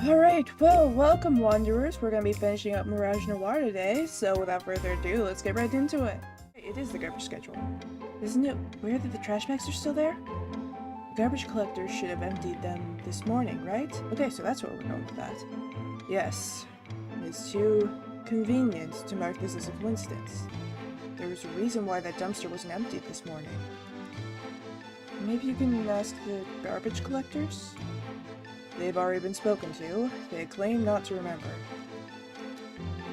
Alright, well, welcome Wanderers. We're gonna be finishing up Mirage Noir today, so without further ado, let's get right into it. It is the garbage schedule. Isn't it weird that the trash bags are still there? The garbage collectors should have emptied them this morning, right? Okay, so that's where we're going with that. Yes, it's too convenient to mark this as a coincidence. There was a reason why that dumpster wasn't emptied this morning. Maybe you can ask the garbage collectors? They've already been spoken to. They claim not to remember.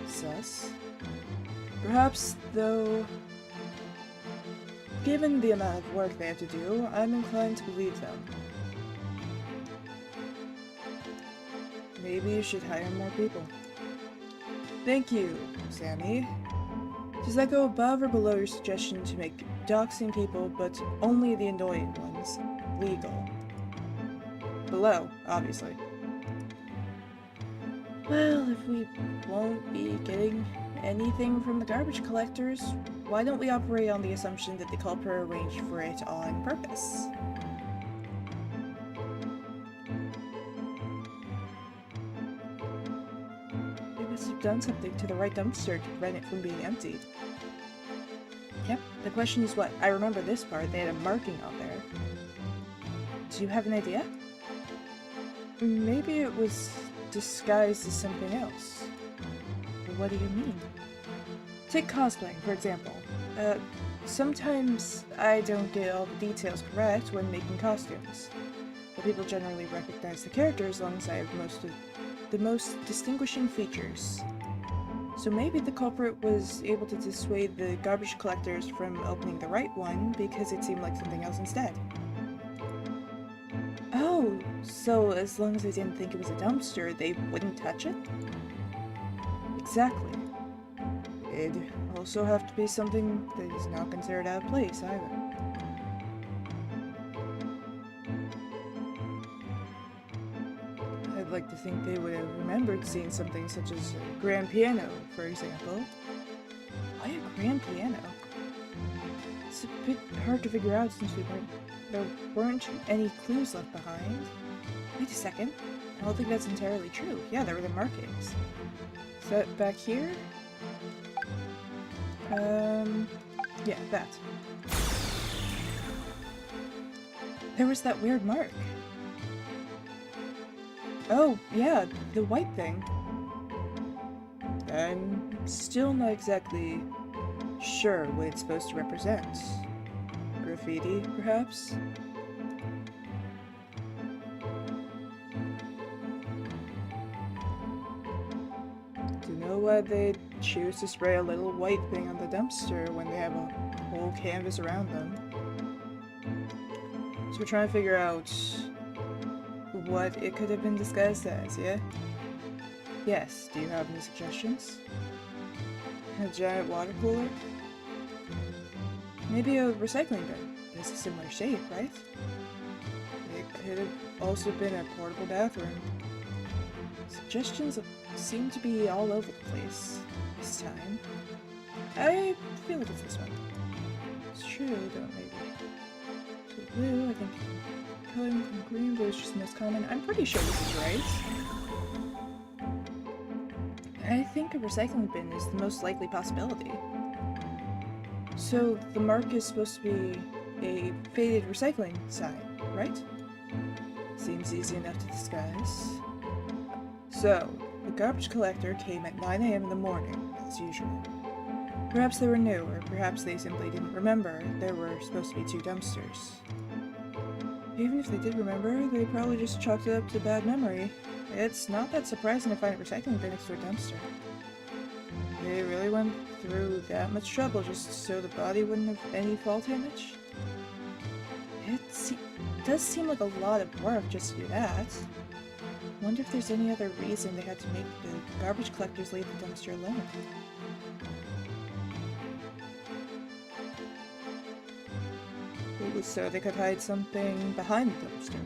Sus. Perhaps, though, given the amount of work they have to do, I'm inclined to believe them. Maybe you should hire more people. Thank you, Sammy. Does that go above or below your suggestion to make doxing people, but only the annoying ones, legal? Below, obviously. Well, if we won't be getting anything from the garbage collectors, why don't we operate on the assumption that the culprit arranged for it on purpose? They must have done something to the right dumpster to prevent it from being emptied. Yep, the question is what? I remember this part, they had a marking out there. Do you have an idea? Maybe it was disguised as something else. What do you mean? Take cosplaying, for example. Sometimes I don't get all the details correct when making costumes, but people generally recognize the character as long as I have most of the most distinguishing features. So maybe the culprit was able to dissuade the garbage collectors from opening the right one because it seemed like something else instead. Oh, so as long as they didn't think it was a dumpster, they wouldn't touch it? Exactly. It'd also have to be something that is not considered out of place, either. I'd like to think they would have remembered seeing something such as a grand piano, for example. Why a grand piano? It's a bit hard to figure out since there weren't any clues left behind. Wait a second. I don't think that's entirely true. Yeah, there were the markings. Is that back here? Yeah, that. There was that weird mark. Oh, yeah, the white thing. I'm still not exactly sure what it's supposed to represent. Graffiti, perhaps? To know why they'd choose to spray a little white thing on the dumpster when they have a whole canvas around them. So we're trying to figure out what it could have been disguised as, yeah? Yes, do you have any suggestions? A giant water cooler? Maybe a recycling bin. It's a similar shape, right? It could have also been a portable bathroom. Suggestions seem to be all over the place this time. I feel like it's this one. It's true, though, maybe. So blue, I think coloring from green, blue is just the most common. I'm pretty sure this is right. I think a recycling bin is the most likely possibility. So the mark is supposed to be a faded recycling sign, right? Seems easy enough to disguise. So, the garbage collector came at 9 AM in the morning, as usual. Perhaps they were new, or perhaps they simply didn't remember there were supposed to be two dumpsters. Even if they did remember, they probably just chalked it up to bad memory. It's not that surprising to find a recycling bin next to a dumpster. They really went through that much trouble just so the body wouldn't have any fall damage? It does seem like a lot of work just to do that. Wonder if there's any other reason they had to make the garbage collectors leave the dumpster alone. It was so they could hide something behind the dumpster.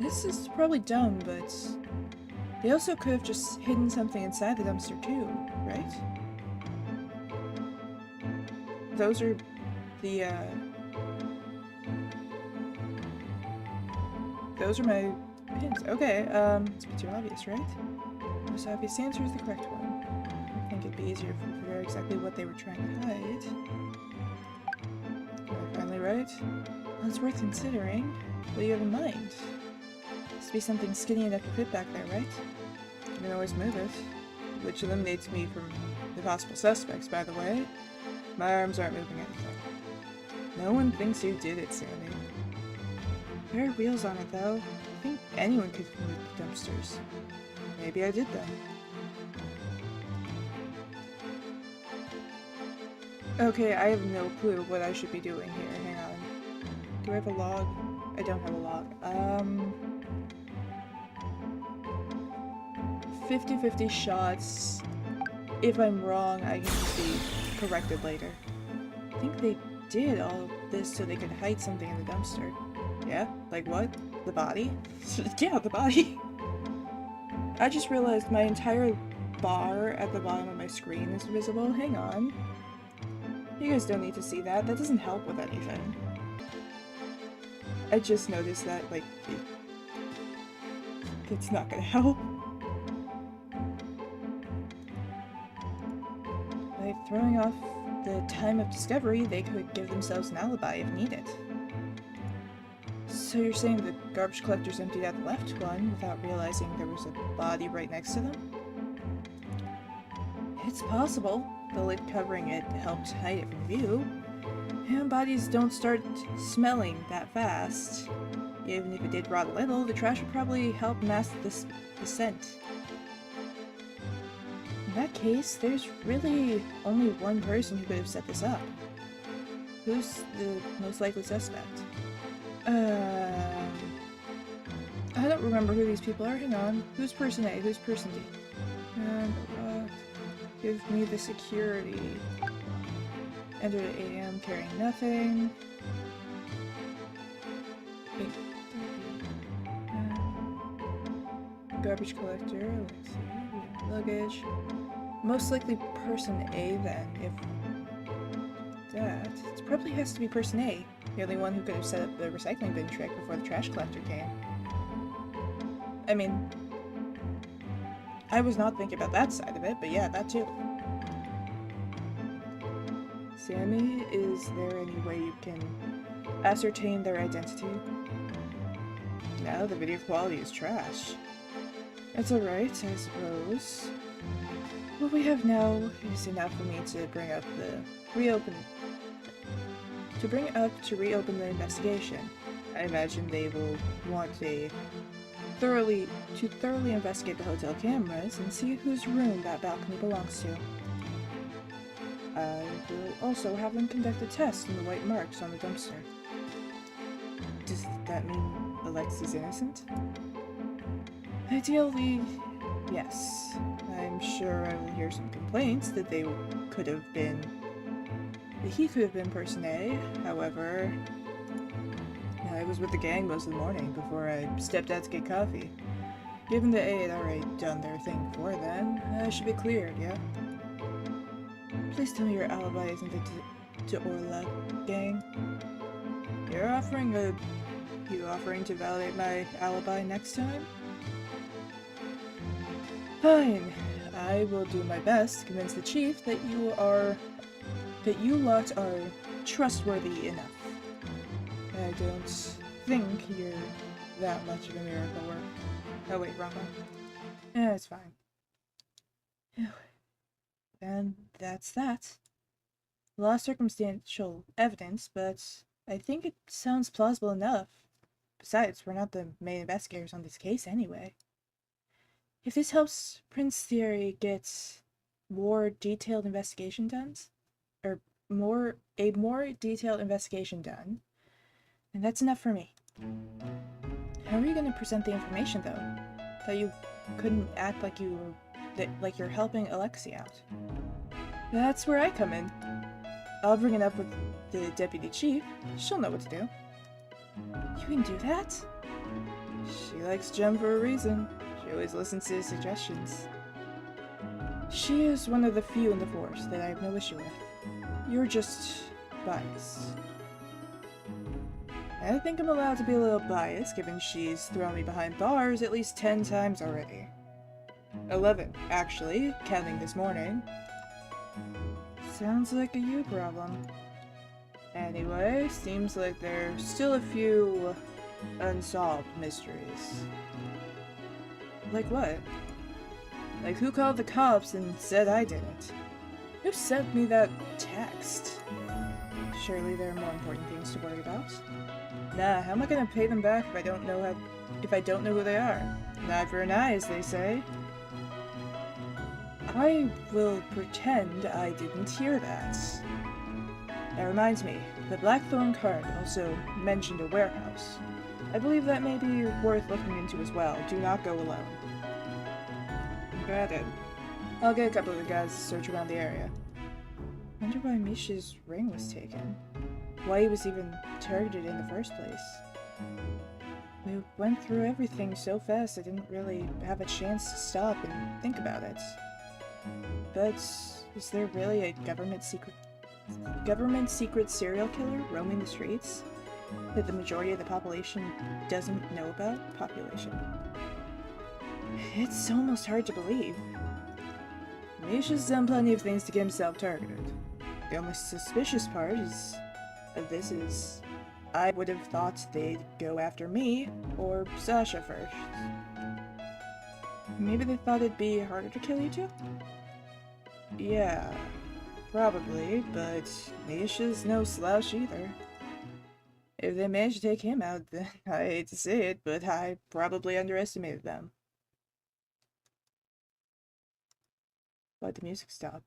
This is probably dumb, but they also could have just hidden something inside the dumpster too, right? Those are the, those are my Hints. Okay, it's a bit too obvious, right? The most obvious answer is the correct one. I think it'd be easier if we figure out exactly what they were trying to hide. Am I finally right? Well, it's worth considering. What do you have in mind? Must be something skinny enough to fit back there, right? You can always move it. Which eliminates me from the possible suspects, by the way. My arms aren't moving anything. No one thinks you did it, Sammy. There are wheels on it, though. I think anyone could move the dumpsters. Maybe I did them. Okay, I have no clue what I should be doing here. Hang on. Do I have a log? I don't have a log. 50-50 shots. If I'm wrong, I can just be corrected later. I think they did all of this so they could hide something in the dumpster. Yeah? Like what? The body? Yeah, the body. I just realized my entire bar at the bottom of my screen is visible. Hang on. You guys don't need to see that. That doesn't help with anything. I just noticed that, like, it's not gonna help. By throwing off the time of discovery, they could give themselves an alibi if needed. So you're saying the garbage collectors emptied out the left one without realizing there was a body right next to them? It's possible. The lid covering it helped hide it from view. And bodies don't start smelling that fast. Even if it did rot a little, the trash would probably help mask the scent. In that case, there's really only one person who could have set this up. Who's the most likely suspect? I don't remember who these people are. Hang on. Who's person A? Who's person D? Give me the security. Entered at 8 AM, carrying nothing. 8:30. Garbage collector. Let's see. We have luggage. Most likely person A then. If that, it probably has to be person A. The only one who could have set up the recycling bin trick before the trash collector came. I mean, I was not thinking about that side of it, but yeah, that too. Sammy, is there any way you can ascertain their identity? No, the video quality is trash. That's alright, I suppose. What we have now is enough for me to bring up the reopen the investigation. I imagine they will want to thoroughly investigate the hotel cameras and see whose room that balcony belongs to. I will also have them conduct a test on the white marks on the dumpster. Does that mean Alexi's innocent? Ideally, yes. I'm sure I will hear some complaints that he could have been person A. However, I was with the gang most of the morning before I stepped out to get coffee. Given that A had already done their thing before then, I should be cleared, yeah? Please tell me your alibi isn't the Orla gang. You offering to validate my alibi next time? Fine. I will do my best to convince the chief that you lot are trustworthy enough. I don't think you're that much of a miracle worker. Oh wait, wrong one. Yeah, it's fine. And that's that. A lot of circumstantial evidence, but I think it sounds plausible enough. Besides, we're not the main investigators on this case anyway. If this helps Prince Theory get more detailed investigation done, or a more detailed investigation done, and that's enough for me. How are you going to present the information, though? That you couldn't act like you're helping Alexi out. That's where I come in. I'll bring it up with the deputy chief. She'll know what to do. You can do that? She likes Jem for a reason. She always listens to his suggestions. She is one of the few in the force that I have no issue with. You're just biased. I think I'm allowed to be a little biased, given she's thrown me behind bars at least 10 times already. 11, actually, counting this morning. Sounds like a you problem. Anyway, seems like there's still a few unsolved mysteries. Like what? Like who called the cops and said I didn't? Who sent me that text? Surely there are more important things to worry about. Nah, how am I gonna pay them back if I don't know who they are? Not for an eye, as they say. I will pretend I didn't hear that. That reminds me, the Blackthorn card also mentioned a warehouse. I believe that may be worth looking into as well. Do not go alone. Got it. I'll get a couple of the guys to search around the area. Wonder why Misha's ring was taken. Why he was even targeted in the first place. We went through everything so fast I didn't really have a chance to stop and think about it. But is there really a government secret serial killer roaming the streets that the majority of the population doesn't know about? It's almost hard to believe. Misha's done plenty of things to get himself targeted. The only suspicious part is I would have thought they'd go after me or Sasha first. Maybe they thought it'd be harder to kill you two? Yeah, probably, but Misha's no slouch either. If they managed to take him out, then I hate to say it, but I probably underestimated them. Why'd the music stop?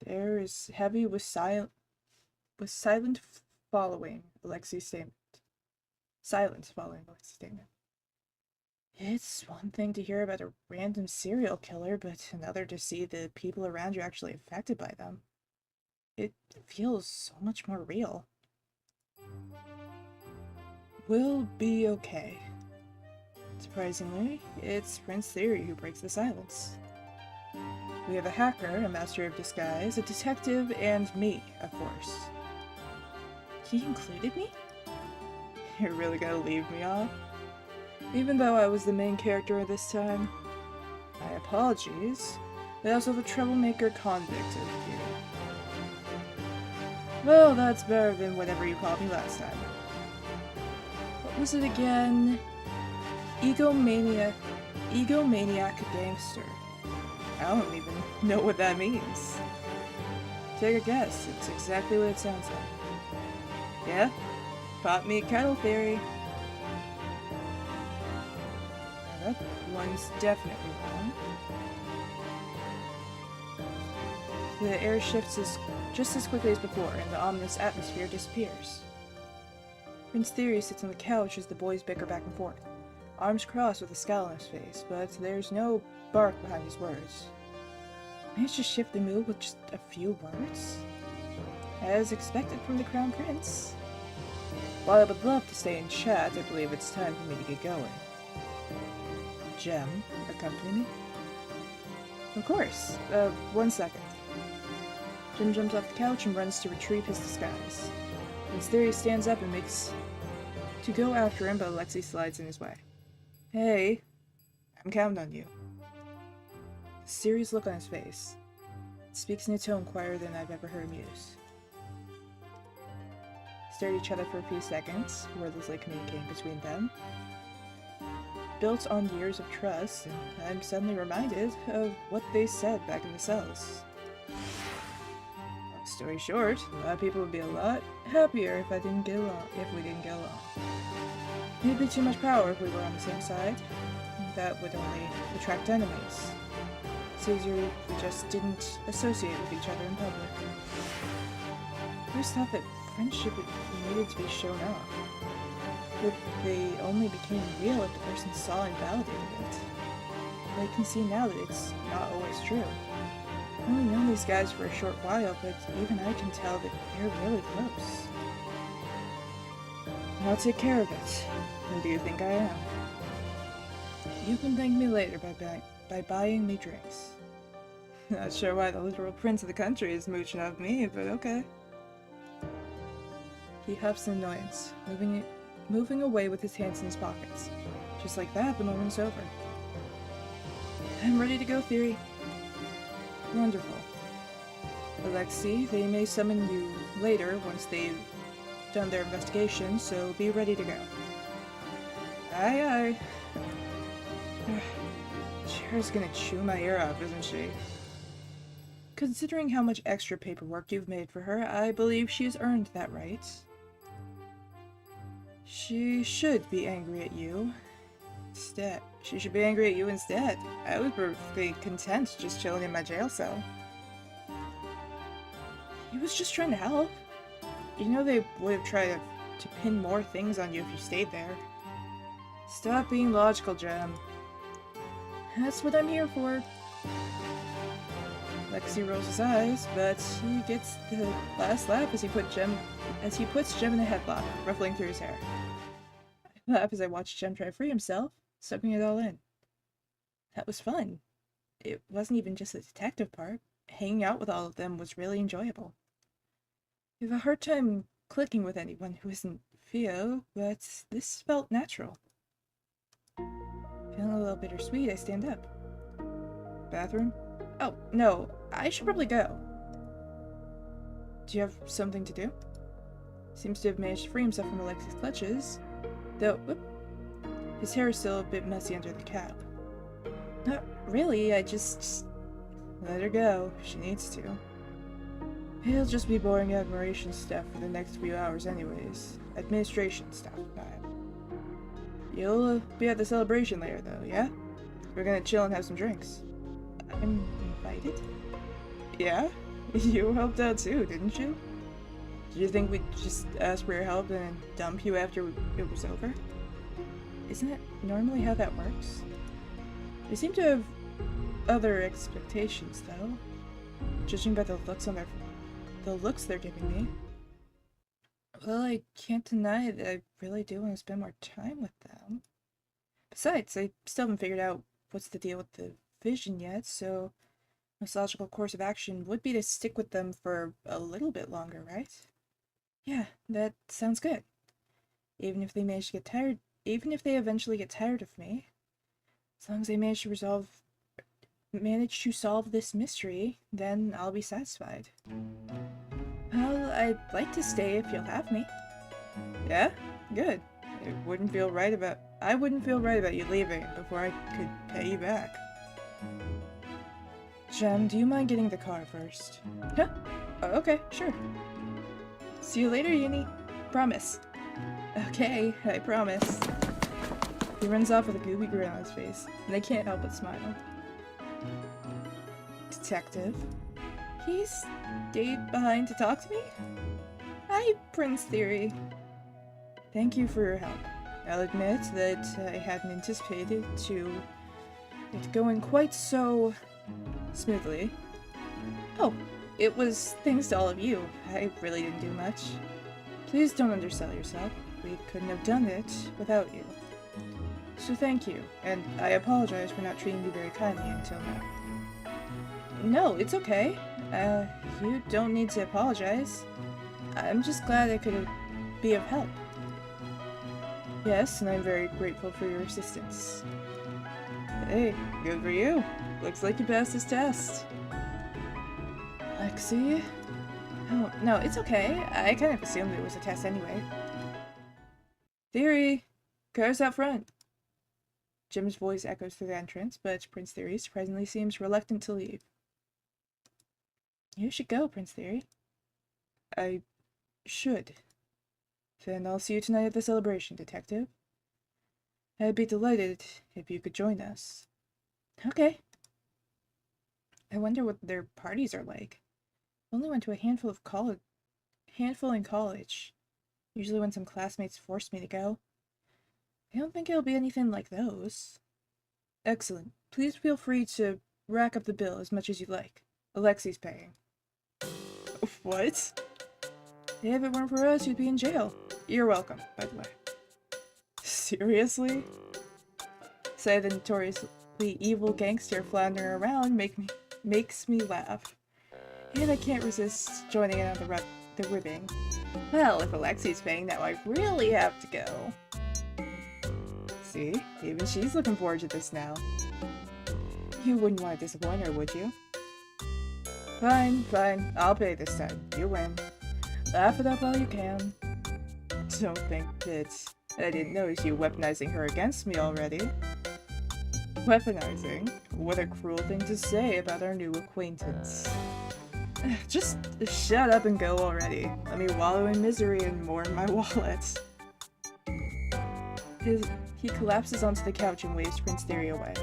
There is heavy with silent following Alexi's statement. Silence following Alexi's statement. It's one thing to hear about a random serial killer, but another to see the people around you actually affected by them. It feels so much more real. We'll be okay. Surprisingly, it's Prince Theory who breaks the silence. We have a hacker, a master of disguise, a detective, and me, of course. He included me? You're really gonna leave me off? Even though I was the main character this time. My apologies. I also have a troublemaker convict of you. Well, that's better than whatever you called me last time. What was it again? Egomaniac gangster. I don't even know what that means. Take a guess. It's exactly what it sounds like. Yeah? Pot me kettle theory. Now that one's definitely wrong. The air shifts just as quickly as before, and the ominous atmosphere disappears. Prince Theory sits on the couch as the boys bicker back and forth, arms crossed with a scowl on his face, but there's no bark behind his words. Managed to shift the mood with just a few words? As expected from the Crown Prince. While I would love to stay in chat, I believe it's time for me to get going. Gem, accompany me? Of course. 1 second. Jim jumps off the couch and runs to retrieve his disguise. Prince Theory stands up and makes to go after him, but Alexei slides in his way. Hey, I'm counting on you. A serious look on his face. It speaks in a tone quieter than I've ever heard him use. Stared at each other for a few seconds, wordlessly communicating between them. Built on years of trust, and I'm suddenly reminded of what they said back in the cells. Long story short, a lot of people would be a lot happier if we didn't get along. It'd be too much power if we were on the same side. That would only attract enemies. It's easier if we just didn't associate with each other in public. I always thought that friendship needed to be shown off. That they only became real if the person saw and validated it. But I can see now that it's not always true. I've only known these guys for a short while, but even I can tell that they're really close. I'll take care of it. Who do you think I am? You can thank me later by buying me drinks. Not sure why the literal prince of the country is mooching off me, but okay. He huffs in annoyance, moving away with his hands in his pockets. Just like that, the moment's over. I'm ready to go, Theory. Wonderful. Alexei, they may summon you later once they've done their investigation, so be ready to go. Aye aye. Cher's gonna chew my ear off, isn't she? Considering how much extra paperwork you've made for her, I believe she has earned that right. She should be angry at you. Instead. She should be angry at you instead. I was perfectly content just chilling in my jail cell. He was just trying to help. You know they would have tried to pin more things on you if you stayed there. Stop being logical, Gem. That's what I'm here for. Lexi rolls his eyes, but he gets the last laugh as he puts Gem in a headlock, ruffling through his hair. I laugh as I watch Gem try to free himself, soaking it all in. That was fun. It wasn't even just the detective part. Hanging out with all of them was really enjoyable. I have a hard time clicking with anyone who isn't Theo, but this felt natural. Feeling a little bittersweet, I stand up. Bathroom? Oh, no, I should probably go. Do you have something to do? Seems to have managed to free himself from Alexi's clutches, though, whoop, his hair is still a bit messy under the cap. Not really, I just let her go if she needs to. It'll just be boring admiration stuff for the next few hours anyways. Administration stuff, You'll be at the celebration later though, yeah? We're gonna chill and have some drinks. I'm invited? Yeah? You helped out too, didn't you? Did you think we'd just ask for your help and then dump you after it was over? Isn't that normally how that works? They seem to have other expectations though, judging by the looks they're giving me. Well, I can't deny that I really do want to spend more time with them. Besides, I still haven't figured out what's the deal with the vision yet, so most logical course of action would be to stick with them for a little bit longer, right? Yeah, that sounds good. Even if they eventually get tired of me, as long as they manage to solve this mystery, then I'll be satisfied. Well, I'd like to stay if you'll have me. Yeah? Good. I wouldn't feel right about you leaving before I could pay you back. Jem, do you mind getting the car first? Huh? Oh, okay, sure. See you later, Uni. Promise. Okay, I promise. He runs off with a gooey grin on his face, and I can't help but smile. Detective? He stayed behind to talk to me? Hi, Prince Theory. Thank you for your help. I'll admit that I hadn't anticipated it going quite so smoothly. Oh, it was thanks to all of you. I really didn't do much. Please don't undersell yourself. We couldn't have done it without you. So thank you, and I apologize for not treating you very kindly until now. No, it's okay. You don't need to apologize. I'm just glad I could be of help. Yes, and I'm very grateful for your assistance. Hey, good for you. Looks like you passed this test. Lexi? Oh, no, it's okay. I kind of assumed it was a test anyway. Theory! Car's out front. Jim's voice echoes through the entrance, but Prince Theory surprisingly seems reluctant to leave. You should go, Prince Theory. I should. Then I'll see you tonight at the celebration, Detective. I'd be delighted if you could join us. Okay. I wonder what their parties are like. I only went to a handful in college. Usually when some classmates forced me to go. I don't think it'll be anything like those. Excellent. Please feel free to rack up the bill as much as you'd like. Alexi's paying. What? If it weren't for us, you'd be in jail. You're welcome, by the way. Seriously? Say the notoriously evil gangster floundering around makes me laugh. And I can't resist joining in on the ribbing. Well, if Alexi's paying now, I really have to go. See? Even she's looking forward to this now. You wouldn't want to disappoint her, would you? Fine, fine. I'll pay this time. You win. Laugh it up while you can. Don't think that I didn't notice you weaponizing her against me already. Weaponizing? What a cruel thing to say about our new acquaintance. Just shut up and go already. Let me wallow in misery and mourn my wallet. He collapses onto the couch and waves Prince Theory away.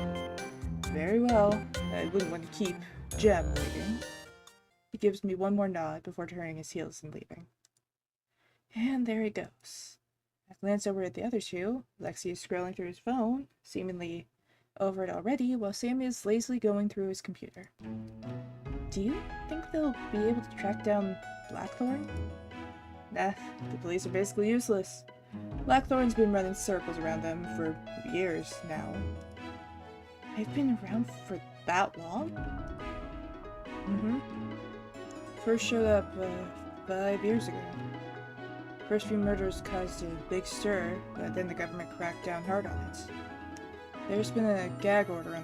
Very well. I wouldn't want to keep Gem waiting. He gives me one more nod before turning his heels and leaving. And there he goes. I glance over at the other two. Lexi is scrolling through his phone, seemingly over it already, while Sammy is lazily going through his computer. Do you think they'll be able to track down Blackthorn? Nah, the police are basically useless. Blackthorn's been running circles around them for years now. They've been around for that long? Mm-hmm. First showed up 5 years ago. First few murders caused a big stir, but then the government cracked down hard on it. There's been a gag order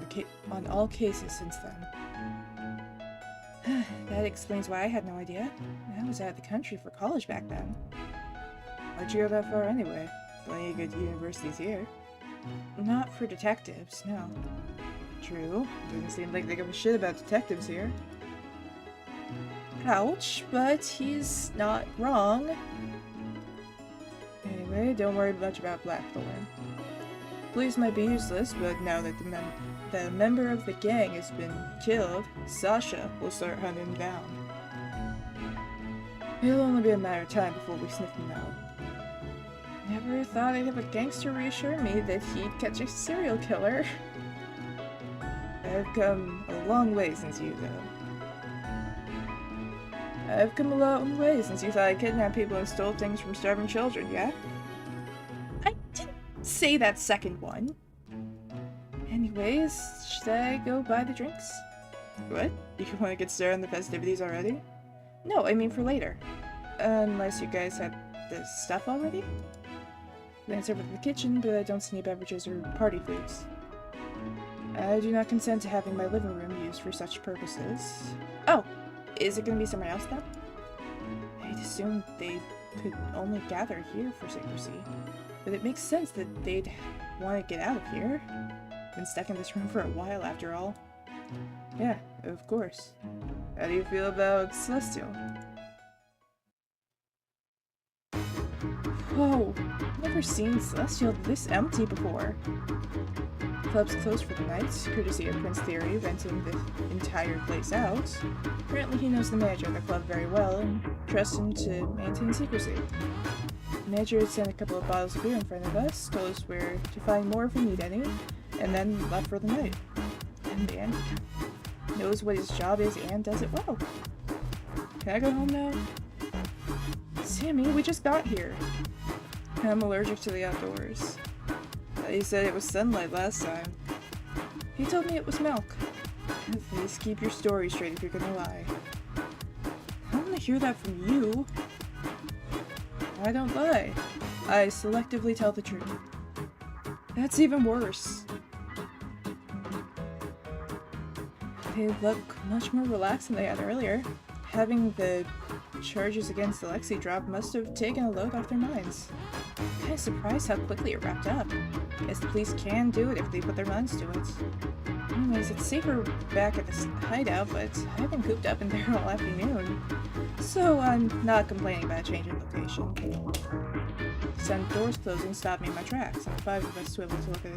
on all cases since then. That explains why I had no idea. I was out of the country for college back then. Why'd you go that far anyway? Plenty of good universities here. Not for detectives, no. True. Doesn't seem like they give a shit about detectives here. Ouch, but he's not wrong. Anyway, don't worry much about Blackthorn. Police might be useless, but now that the member of the gang has been killed, Sasha will start hunting him down. It'll only be a matter of time before we sniff him out. Never thought I'd have a gangster reassure me that he'd catch a serial killer. I've come a long way since you, though. I've come a long way since you thought I kidnapped people and stole things from starving children, yeah? I didn't say that second one. Anyways, should I go buy the drinks? What? You want to get started on the festivities already? No, I mean for later. Unless you guys had the stuff already? Glance over to the kitchen, but I don't see any beverages or party foods. I do not consent to having my living room used for such purposes. Oh! Is it going to be somewhere else then? I'd assume they could only gather here for secrecy. But it makes sense that they'd want to get out of here. Been stuck in this room for a while after all. Yeah, of course. How do you feel about Celestial? Whoa! Never seen Celestial this empty before. Club's closed for the night, courtesy of Prince Theory renting the entire place out. Apparently he knows the manager of the club very well and trusts him to maintain secrecy. The manager had sent a couple of bottles of beer in front of us, told us where to find more if we need any, and then left for the night. And the man knows what his job is and does it well. Can I go home now? Sammy, we just got here. I'm allergic to the outdoors. He said it was sunlight last time. He told me it was milk. Please keep your story straight if you're gonna lie. I don't want to hear that from you. I don't lie. I selectively tell the truth. That's even worse. They look much more relaxed than they had earlier. Having the charges against Alexei drop must have taken a load off their minds. I'm kind of surprised how quickly it wrapped up. Guess the police can do it if they put their minds to it. Anyways, it's safer back at the hideout, but I've been cooped up in there all afternoon, so I'm not complaining about a change in location. Some doors closing stopped me in my tracks, and the five of us swiveled to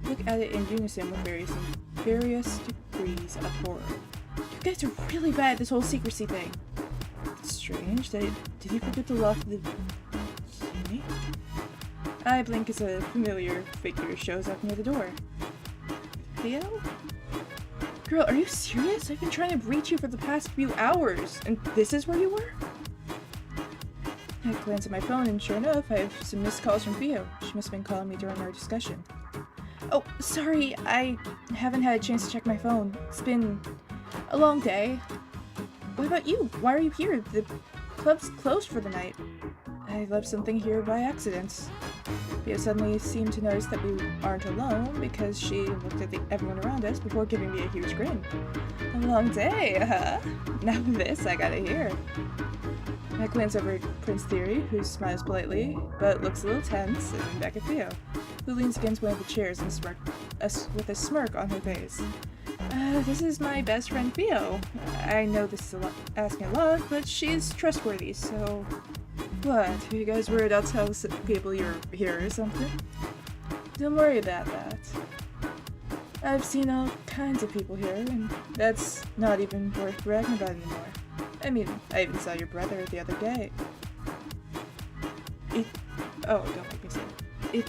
look at it in unison with various degrees of horror. You guys are really bad at this whole secrecy thing. It's strange. Did he forget to lock the... Sammy? I blink as a familiar figure shows up near the door. Theo? Girl, are you serious? I've been trying to reach you for the past few hours, and this is where you were? I glance at my phone, and sure enough, I have some missed calls from Theo. She must have been calling me during our discussion. Oh, sorry, I haven't had a chance to check my phone. It's been a long day. What about you? Why are you here? The club's closed for the night. I left something here by accident. Pia suddenly seemed to notice that we aren't alone because she looked at everyone around us before giving me a huge grin. A long day, huh? Now this I gotta hear. I glance over at Prince Theory, who smiles politely, but looks a little tense, and back at Theo, who leans against one of the chairs and with a smirk on her face. This is my best friend Theo. I know this is asking a lot, but she's trustworthy, so... What? Are you guys worried I'll tell people you're here or something? Don't worry about that. I've seen all kinds of people here, and that's not even worth bragging about anymore. I mean, I even saw your brother the other day. Oh, don't make me say it.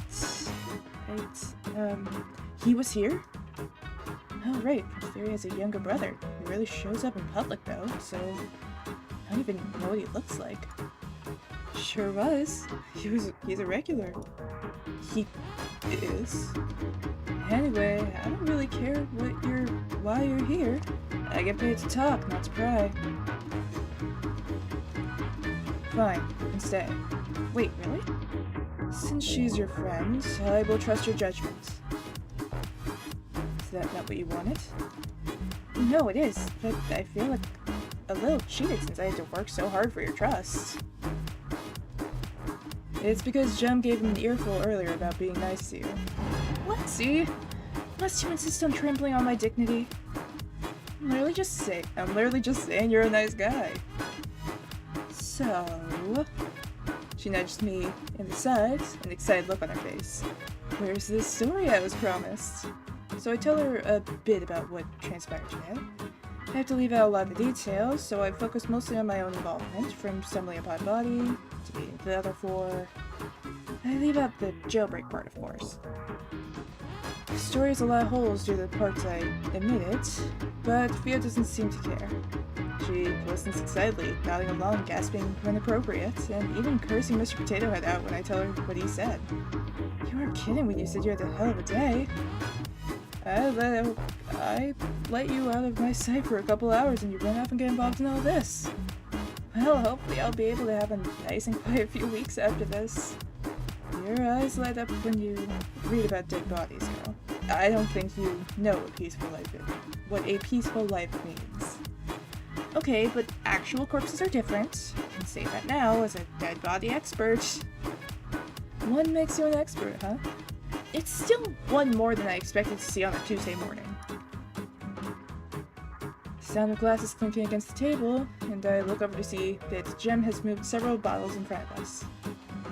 He was here? Oh, right. Prince Theory has a younger brother. He really shows up in public, though, so I don't even know what he looks like. Sure was. He's a regular. He is. Anyway, I don't really care why you're here. I get paid to talk, not to pry. Fine, you can stay. Wait, really? Since she's your friend, I will trust your judgment. Is that not what you wanted? No, it is, but I feel like a little cheated since I had to work so hard for your trust. It's because Jem gave him an earful earlier about being nice to you. What? See? Must you insist on trampling on my dignity? I'm literally just saying you're a nice guy. So... She nudged me in the sides, an excited look on her face. Where's this story I was promised? So I tell her a bit about what transpired today. I have to leave out a lot of the details, so I focus mostly on my own involvement, from stumbling upon Body to beating the other four. I leave out the jailbreak part, of course. The story has a lot of holes due to the parts I omitted, but Fia doesn't seem to care. She listens excitedly, nodding along, gasping when appropriate, and even cursing Mr. Potato Head out when I tell her what he said. You weren't kidding when you said you had a hell of a day. I let you out of my sight for a couple hours and you run off and get involved in all this. Well, hopefully I'll be able to have a nice and quiet few weeks after this. Your eyes light up when you read about dead bodies, girl. I don't think you know what a peaceful life means. Okay, but actual corpses are different. I can say that now as a dead body expert. One makes you an expert, huh? It's still one more than I expected to see on a Tuesday morning. The sound of glasses clinking against the table, and I look over to see that Jem has moved several bottles in front of us.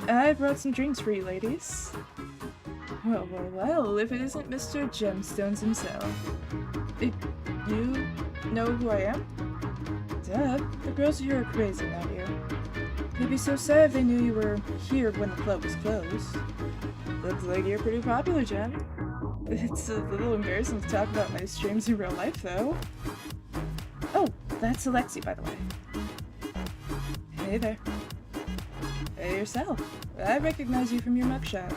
I brought some drinks for you, ladies. Well, if it isn't Mr. Gemstones himself. You know who I am? Duh, the girls here are crazy about you. They'd be so sad if they knew you were here when the club was closed. Looks like you're pretty popular, Jem. It's a little embarrassing to talk about my streams in real life, though. Oh, that's Alexi, by the way. Hey there. Hey yourself. I recognize you from your mugshot.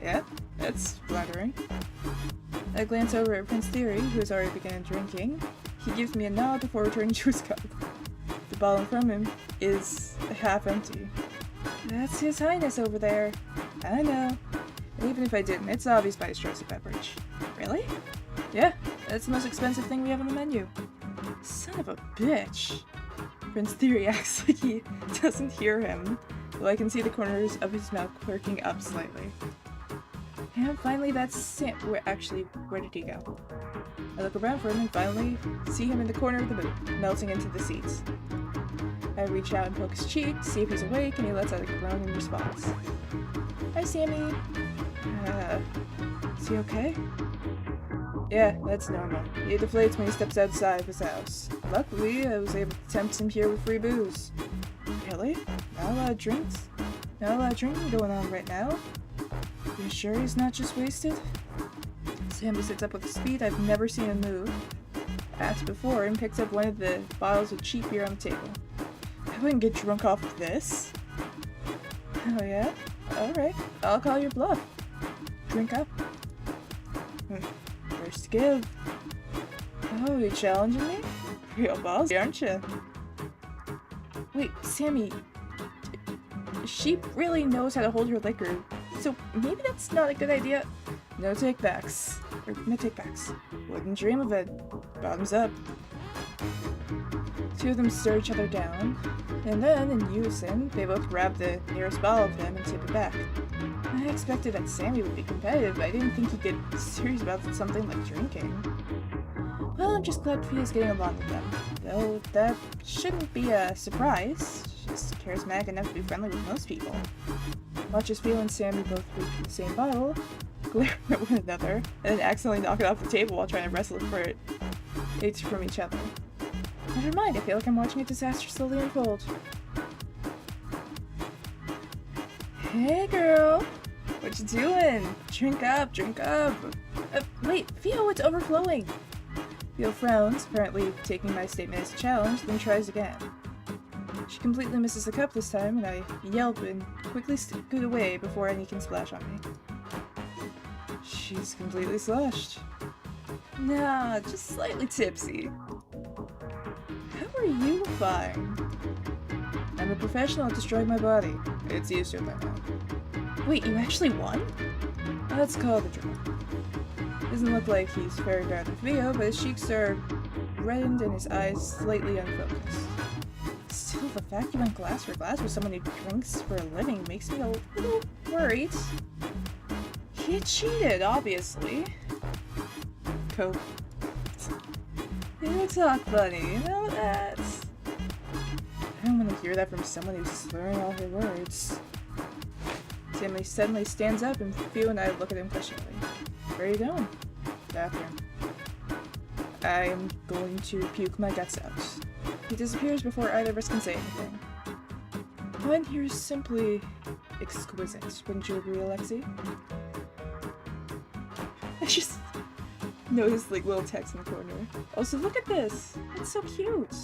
Yeah, that's flattering. I glance over at Prince Theory, who has already begun drinking. He gives me a nod before returning to his cup. The bottle from him is half empty. That's His Highness over there. I know. And even if I didn't, it's obvious by his choice of beverage. Really? Yeah, that's the most expensive thing we have on the menu. Son of a bitch. Prince Theory acts like he doesn't hear him, though I can see the corners of his mouth quirking up slightly. And finally, that's Sam. Where did he go? I look around for him and finally see him in the corner of the booth, melting into the seats. I reach out and poke his cheek, see if he's awake, and he lets out a groan in response. Hi, Sammy. Is he okay? Yeah, that's normal. He deflates when he steps outside of his house. Luckily, I was able to tempt him here with free booze. Really? Not a lot of drinks? Not a lot of drinking going on right now? You sure he's not just wasted? Sammy sits up with a speed I've never seen him move. Asked before and picks up one of the bottles of cheap beer on the table. I wouldn't get drunk off of this. Oh yeah? Alright, I'll call your bluff. Drink up. First give. Oh, you challenging me? Real ballsy, aren't you? Wait, Sammy. She really knows how to hold her liquor, so maybe that's not a good idea. No takebacks. Or no takebacks. Wouldn't dream of it. Bottoms up. Two of them stare each other down, and then, in unison, they both grab the nearest bottle of them and tip it back. I expected that Sammy would be competitive, but I didn't think he'd get serious about something like drinking. Well, I'm just glad Fia's getting along with them. Though that shouldn't be a surprise. She's charismatic enough to be friendly with most people. Watch as Fia and Sammy both reach for the same bottle, glare at one another, and then accidentally knock it off the table while trying to wrestle for it from each other. Never mind, I feel like I'm watching a disaster slowly unfold. Hey girl! What you doing? Drink up, drink up! Wait, Fia, it's overflowing! Fia frowns, apparently taking my statement as a challenge, then tries again. She completely misses the cup this time, and I yelp and quickly scoot away before any can splash on me. She's completely sloshed. Nah, just slightly tipsy. How are you fine? I'm a professional at destroying my body. It's used to it by now. Wait, you actually won? Let's call the draw. Doesn't look like he's faring better than Fia, but his cheeks are reddened and his eyes slightly unfocused. Still, the fact you went glass for glass with someone who drinks for a living makes me a little worried. He cheated, obviously. Cope. You talk funny, you know that? I don't want to hear that from someone who's slurring all her words. Sammy suddenly stands up and Fia and I look at him questioningly. Where are you going? Bathroom. I'm going to puke my guts out. He disappears before either of us can say anything. Mine here is simply exquisite, wouldn't you agree, Alexei? I just noticed like little text in the corner. Also, look at this! It's so cute!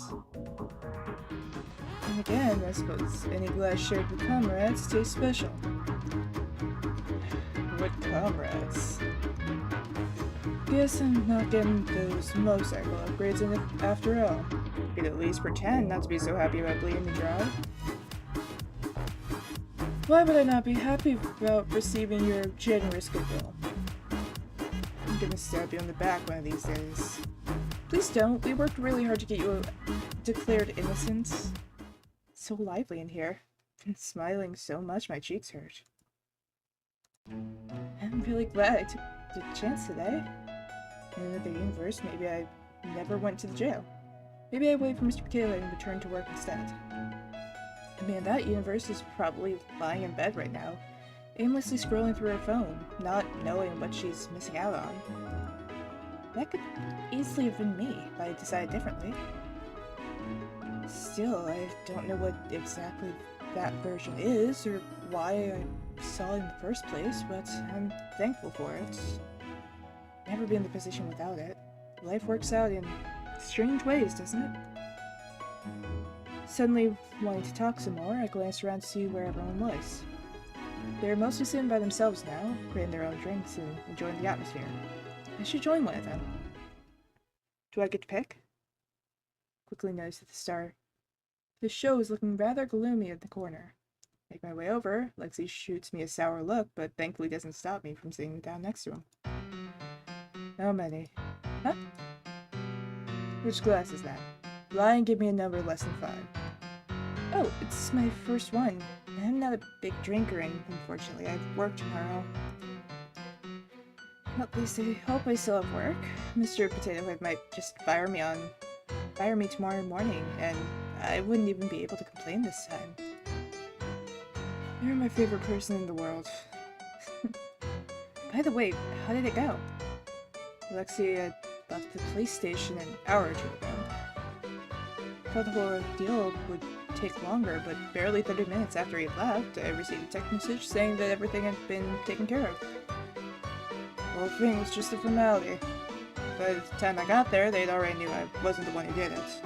And again, I suppose any glass shared with comrades tastes special. What comrades? Guess I'm not getting those motorcycle upgrades in it after all. You could at least pretend not to be so happy about bleeding me dry. Why would I not be happy about receiving your generous goodwill? I'm gonna stab you in the back one of these days. Please don't. We worked really hard to get you declared innocent. So lively in here. Been smiling so much my cheeks hurt. I'm really glad I took the chance today. In another universe, maybe I never went to the jail. Maybe I waited for Mr. Michaela and returned to work instead. I mean, that universe is probably lying in bed right now, aimlessly scrolling through her phone, not knowing what she's missing out on. That could easily have been me if I decided differently. Still, I don't know what exactly that version is, or why I saw it in the first place, but I'm thankful for it. Never be in the position without it. Life works out in strange ways, doesn't it? Suddenly, wanting to talk some more, I glanced around to see where everyone was. They were mostly sitting by themselves now, creating their own drinks and enjoying the atmosphere. I should join one of them. Do I get to pick? Quickly noticed at the start. The show was looking rather gloomy in the corner. Make my way over, Lexi shoots me a sour look, but thankfully doesn't stop me from sitting down next to him. How many? Huh? Which glass is that? Lie and give me a number less than 5. Oh, it's my first one. I'm not a big drinker, and unfortunately, I've work tomorrow. At least I hope I still have work. Mr. Potato Head might just fire me tomorrow morning, and I wouldn't even be able to complain this time. You're my favorite person in the world. By the way, how did it go? Alexei had left the police station an hour or two ago. I thought the whole ordeal would take longer, but barely 30 minutes after he left, I received a text message saying that everything had been taken care of. The whole thing was just a formality. By the time I got there, they'd already knew I wasn't the one who did it.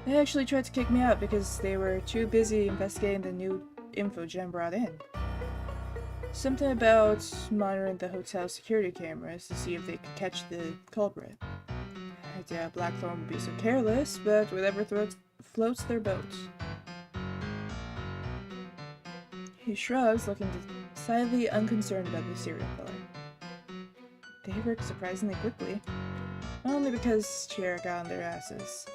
They actually tried to kick me out because they were too busy investigating the new info Jen brought in. Something about monitoring the hotel security cameras to see if they could catch the culprit. I doubt Blackthorn would be so careless, but whatever floats their boat. He shrugs, looking decidedly unconcerned about the serial killer. They work surprisingly quickly. Only because Sierra got on their asses.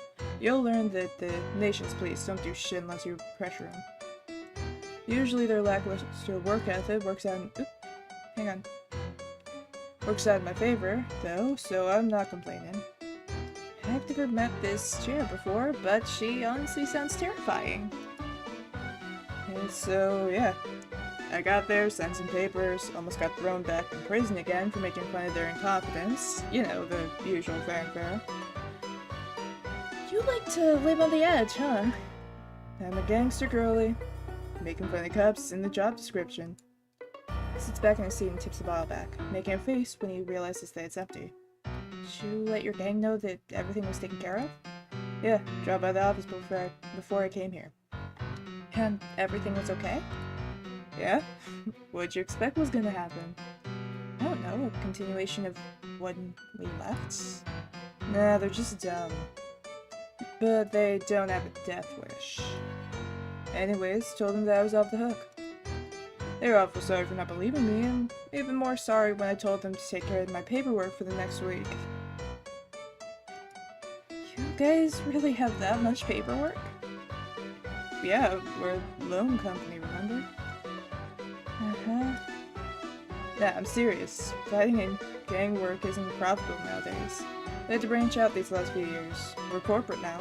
You'll learn that the nation's police don't do shit unless you pressure them. Usually their lackluster work ethic works out in my favor, though, so I'm not complaining. I've never met this chair before, but she honestly sounds terrifying. And so, yeah. I got there, signed some papers, almost got thrown back in prison again for making fun of their incompetence. You know, the usual fanfare. You like to live on the edge, huh? I'm a gangster girly. Making fun of cops in the job description. He sits back in his seat and tips the bottle back, making a face when he realizes that it's empty. Did you let your gang know that everything was taken care of? Yeah, dropped by the office before I came here. And everything was okay? Yeah? What'd you expect was gonna happen? I don't know, a continuation of when we left? Nah, they're just dumb. But they don't have a death wish. Anyways, told them that I was off the hook. They were awful sorry for not believing me, and even more sorry when I told them to take care of my paperwork for the next week. You guys really have that much paperwork? Yeah, we're a loan company, remember? Uh-huh. Yeah, I'm serious. Fighting and gang work isn't profitable nowadays. We had to branch out these last few years. We're corporate now.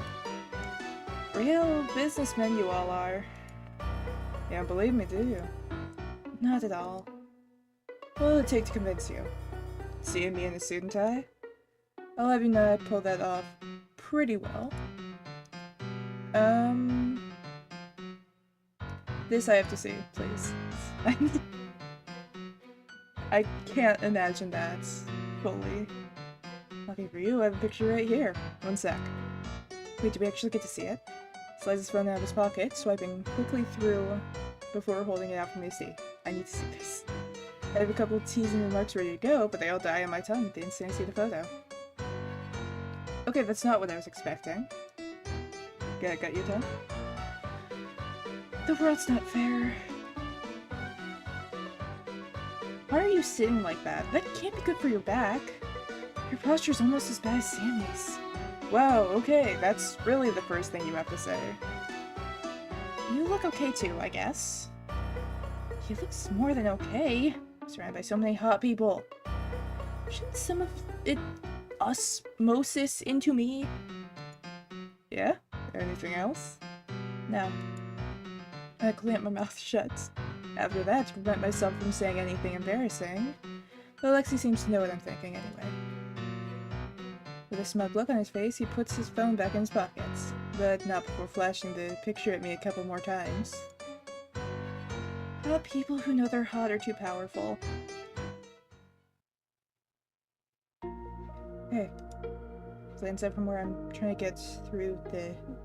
Real businessmen you all are. You don't believe me, do you? Not at all. What will it take to convince you? Seeing me in a suit and tie? I'll have you know I pulled that off pretty well. This I have to see, please. I can't imagine that fully. Lucky for you, I have a picture right here. One sec. Wait, do we actually get to see it? Slides his phone out of his pocket, swiping quickly through before holding it out for me to see. I need to see this. I have a couple of teasing remarks ready to go, but they all die on my tongue the instant I see the photo. Okay, that's not what I was expecting. Yeah, got your tongue? The world's not fair. Why are you sitting like that? That can't be good for your back. Your posture's almost as bad as Sammy's. Wow, okay, that's really the first thing you have to say. You look okay too, I guess. He looks more than okay. Surrounded by so many hot people. Shouldn't some of it osmosis into me? Yeah? Anything else? No. I clamp my mouth shut. After that, to prevent myself from saying anything embarrassing. But Alexi seems to know what I'm thinking anyway. With a smug look on his face, he puts his phone back in his pockets, but not before flashing the picture at me a couple more times. People who know they're hot are too powerful. Hey. Glance up from where I'm trying to get through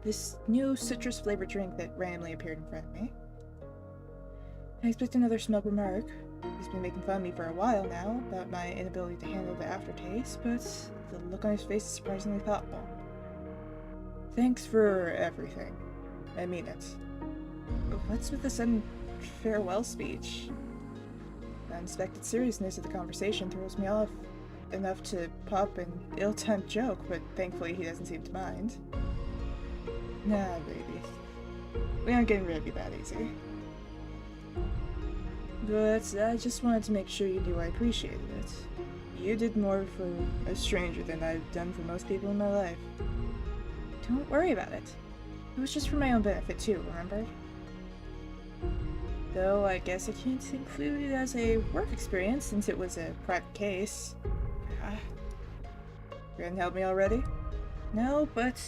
this new citrus-flavored drink that randomly appeared in front of me. I expect another smug remark. He's been making fun of me for a while now about my inability to handle the aftertaste, but the look on his face is surprisingly thoughtful. Thanks for everything. I mean it. What's with the sudden farewell speech? The unexpected seriousness of the conversation throws me off enough to pop an ill-timed joke, but thankfully he doesn't seem to mind. Nah, baby. We aren't getting rid of you that easy. But I just wanted to make sure you knew I appreciated it. You did more for a stranger than I've done for most people in my life. Don't worry about it. It was just for my own benefit too, remember? Though I guess I can't include it as a work experience since it was a private case. You gonna help me already? No, but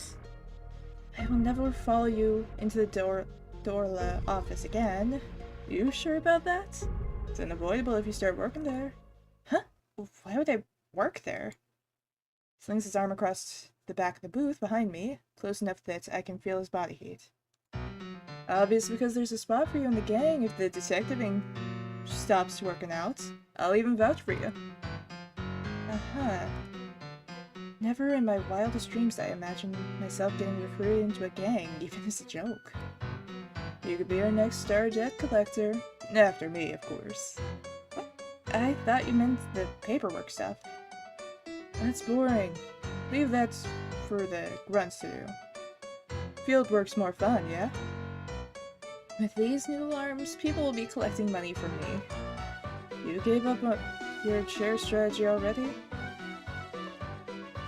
I will never follow you into the Dorla office again. You sure about that? It's unavoidable if you start working there. Huh? Why would I work there? Slings his arm across the back of the booth behind me, close enough that I can feel his body heat. Obvious because there's a spot for you in the gang if the detectiving stops working out, I'll even vouch for you. Uh-huh. Never in my wildest dreams I imagined myself getting recruited into a gang, even as a joke. You could be our next star debt collector. After me, of course. What? I thought you meant the paperwork stuff. That's boring. Leave that for the grunts to do. Fieldwork's more fun, yeah? With these new alarms, people will be collecting money from me. You gave up on your chair strategy already?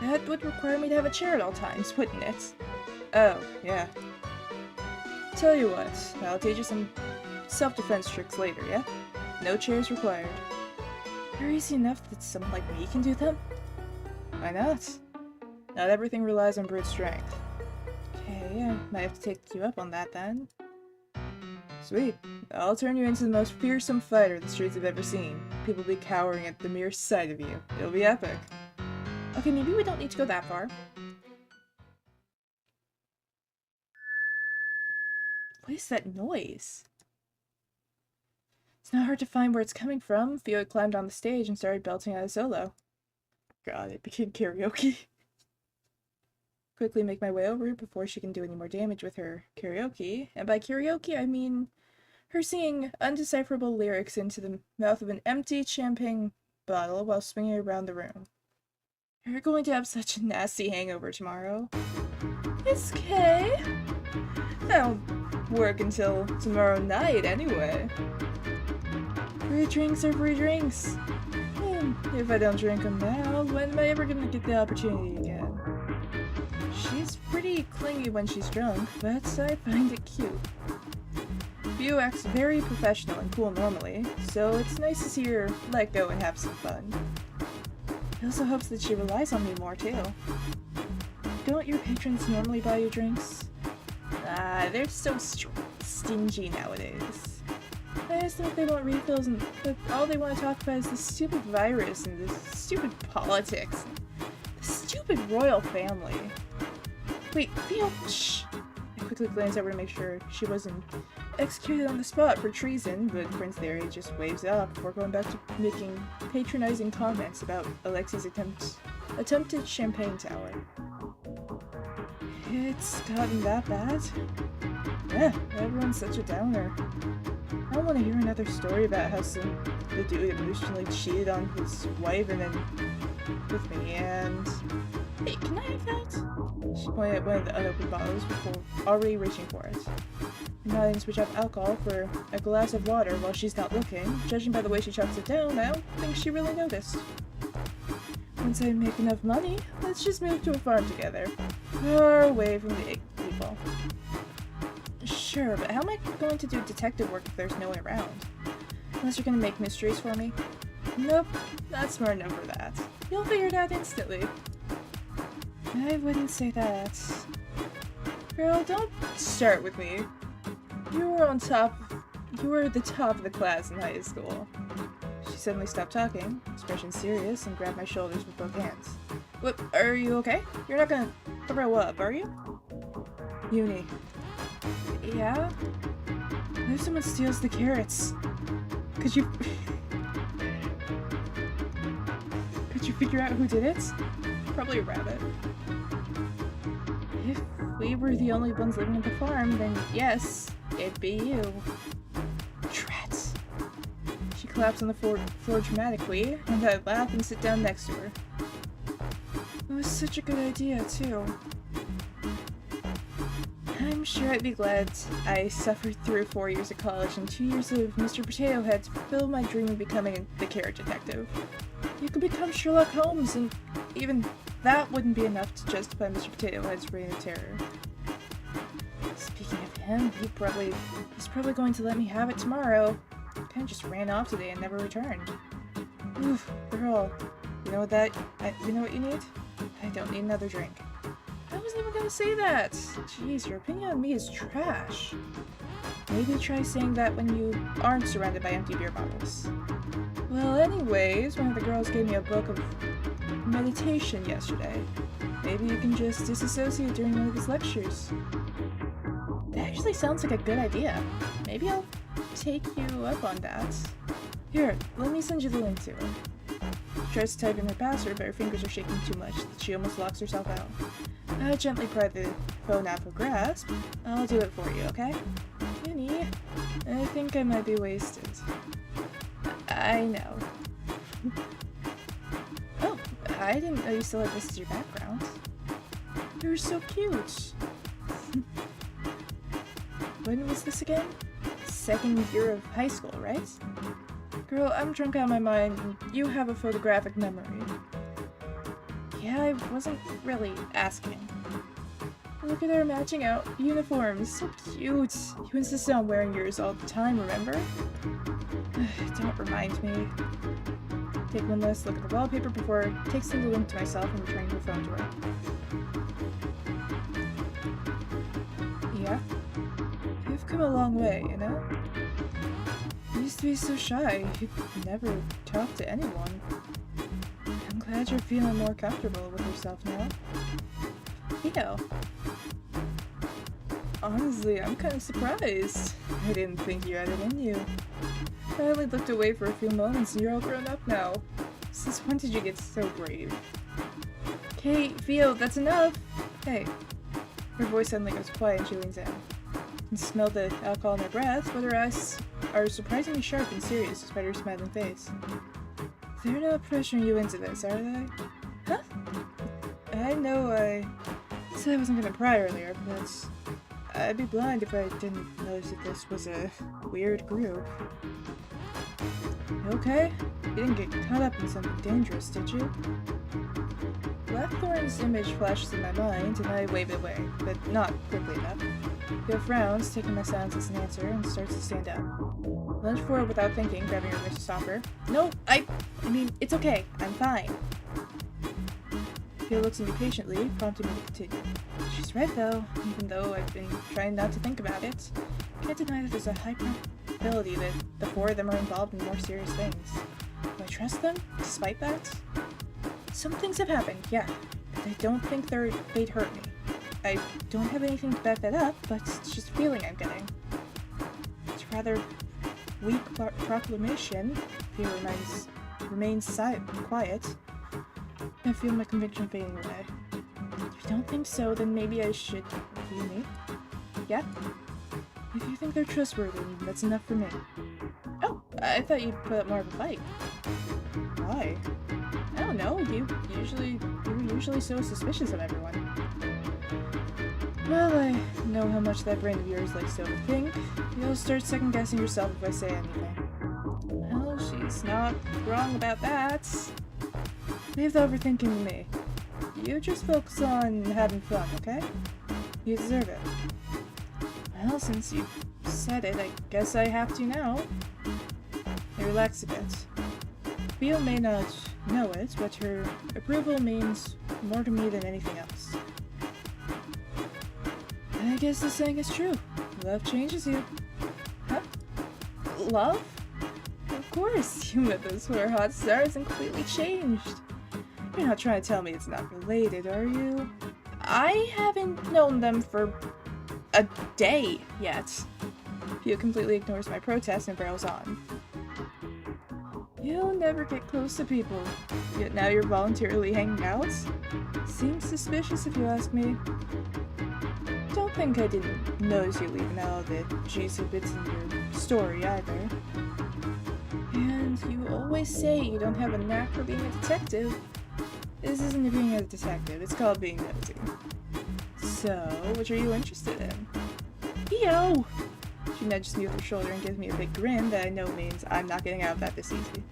That would require me to have a chair at all times, wouldn't it? Oh, yeah. Tell you what, I'll teach you some self-defense tricks later, yeah? No chairs required. They're easy enough that someone like me can do them? Why not? Not everything relies on brute strength. Okay, I might have to take you up on that then. Sweet. I'll turn you into the most fearsome fighter the streets have ever seen. People will be cowering at the mere sight of you. It'll be epic. Okay, maybe we don't need to go that far. What is that noise? It's not hard to find where it's coming from. Theo climbed on the stage and started belting out a solo. God, it became karaoke. Quickly make my way over before she can do any more damage with her karaoke. And by karaoke, I mean her singing undecipherable lyrics into the mouth of an empty champagne bottle while swinging around the room. You're going to have such a nasty hangover tomorrow. It's okay. That'll work until tomorrow night anyway. Free drinks are free drinks. If I don't drink them now, when am I ever gonna get the opportunity again? She's pretty clingy when she's drunk, but I find it cute. View acts very professional and cool normally, so it's nice to see her let go and have some fun. He also hopes that she relies on me more too. Don't your patrons normally buy you drinks? They're so stingy nowadays. I asked them if they want refills, but all they want to talk about is the stupid virus and the stupid politics and the stupid royal family. Wait, Theo, shh! I quickly glanced over to make sure she wasn't executed on the spot for treason, but Prince Larry just waves it off before going back to making patronizing comments about Alexi's attempted champagne tower. It's gotten that bad? Yeah, everyone's such a downer. I don't want to hear another story about how the dude emotionally cheated on his wife and then with me, and... Hey, can I have that? She pointed at one of the unopened bottles before already reaching for it. I'm not going to switch up alcohol for a glass of water while she's not looking. Judging by the way she chucks it down, I don't think she really noticed. Once I make enough money, let's just move to a farm together. Far away from the people. Sure, but how am I going to do detective work if there's no one around? Unless you're going to make mysteries for me? Nope, not smart enough for that. You'll figure it out instantly. I wouldn't say that. Girl, don't start with me. You were the top of the class in high school. She suddenly stopped talking, expression serious, and grabbed my shoulders with both hands. What, are you okay? You're not gonna throw up, are you? Uni. Yeah? What if someone steals the carrots? Could you figure out who did it? Probably a rabbit. If we were the only ones living at the farm, then yes, it'd be you. Drat. She collapsed on the floor dramatically, and I laugh and sit down next to her. It was such a good idea, too. I'm sure I'd be glad I suffered through 4 years of college and 2 years of Mr. Potato Head to fulfill my dream of becoming the carrot detective. You could become Sherlock Holmes, and even that wouldn't be enough to justify Mr. Potato Head's reign of terror. Speaking of him, he's probably going to let me have it tomorrow. Kinda just ran off today and never returned. Oof, girl. You know what you need? I don't need another drink. I wasn't even gonna say that! Jeez, your opinion on me is trash. Maybe try saying that when you aren't surrounded by empty beer bottles. Well, anyways, one of the girls gave me a book of meditation yesterday. Maybe you can just disassociate during one of his lectures. That actually sounds like a good idea. Maybe I'll take you up on that. Here, let me send you the link to it. She tries to type in her password, but her fingers are shaking too much that she almost locks herself out. I gently pry the phone out of her grasp. I'll do it for you, okay? Jenny, I think I might be wasted. I know. Oh, I didn't know you still had this as your background. You're so cute. When was this again? Second year of high school, right? Girl, I'm drunk out of my mind, and you have a photographic memory. Yeah, I wasn't really asking. Look at our matching out uniforms, so cute. You insisted on wearing yours all the time, remember? Don't remind me. Take one last look at the wallpaper before texting the link to myself and returning her phone to her. Yeah? You've come a long way, you know? You used to be so shy, you'd never talk to anyone. I'm glad you're feeling more comfortable with yourself now. Theo. Honestly, I'm kind of surprised. I didn't think you had it in you. I only looked away for a few moments and you're all grown up now. Since when did you get so brave? Okay, Theo, that's enough! Hey. Her voice suddenly goes quiet and she leans in. You can smell the alcohol in her breath, but her eyes are surprisingly sharp and serious despite her smiling face. They're not pressuring you into this, are they? Huh? I know I said I wasn't gonna pry earlier, but I'd be blind if I didn't notice that this was a weird group. You okay? You didn't get caught up in something dangerous, did you? Blackthorn's image flashes in my mind, and I wave it away, but not quickly enough. Theo frowns, taking my silence as an answer, and starts to stand up. Lunge forward without thinking, grabbing her wrist to stop her. No, I mean, it's okay. I'm fine. Theo looks at me patiently, prompting me to continue. She's right, though. Even though I've been trying not to think about it, I can't deny that there's a high probability that the four of them are involved in more serious things. Do I trust them, despite that? Some things have happened, yeah, but I don't think they'd hurt me. I don't have anything to back that up, but it's just a feeling I'm getting. It's a rather weak proclamation. Theo remains quiet. I feel my conviction fading away. If you don't think so, then maybe I should believe me. Yeah? If you think they're trustworthy, that's enough for me. Oh, I thought you'd put up more of a fight. Why? I don't know, you're usually so suspicious of everyone. Well, I know how much that brain of yours likes to overthink. You'll start second-guessing yourself if I say anything. Well, she's not wrong about that. Leave the overthinking to me. You just focus on having fun, okay? You deserve it. Well, since you said it, I guess I have to now. I relax a bit. Theo may not know it, but her approval means more to me than anything else. I guess the saying is true. Love changes you. Huh? Love? Of course, you met those four hot stars and completely changed. You're not trying to tell me it's not related, are you? I haven't known them for a day yet. Theo completely ignores my protest and barrels on. You'll never get close to people, yet now you're voluntarily hanging out? Seems suspicious if you ask me. Don't think I didn't notice you leaving out all the juicy bits in your story either. And you always say you don't have a knack for being a detective. This isn't being a detective, it's called being nosy. So, what are you interested in? Theo! She nudges me with her shoulder and gives me a big grin that I know means I'm not getting out of that this easy.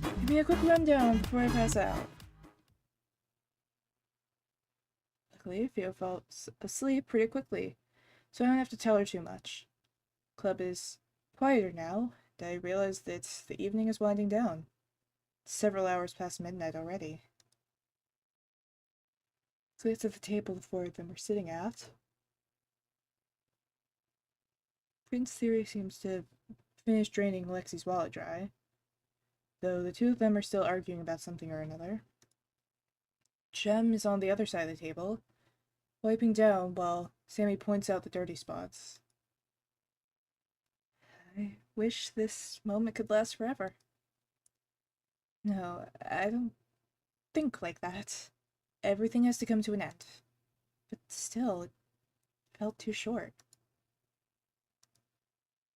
Give me a quick rundown before I pass out. Luckily, Theo falls asleep pretty quickly, so I don't have to tell her too much. Club is quieter now, and I realize that the evening is winding down. It's several hours past midnight already. So it's at the table the four of them were sitting at. Prince Theory seems to have finished draining Alexi's wallet dry, though the two of them are still arguing about something or another. Jem is on the other side of the table, wiping down while Sammy points out the dirty spots. wish this moment could last forever. No, I don't think like that. Everything has to come to an end. But still, it felt too short.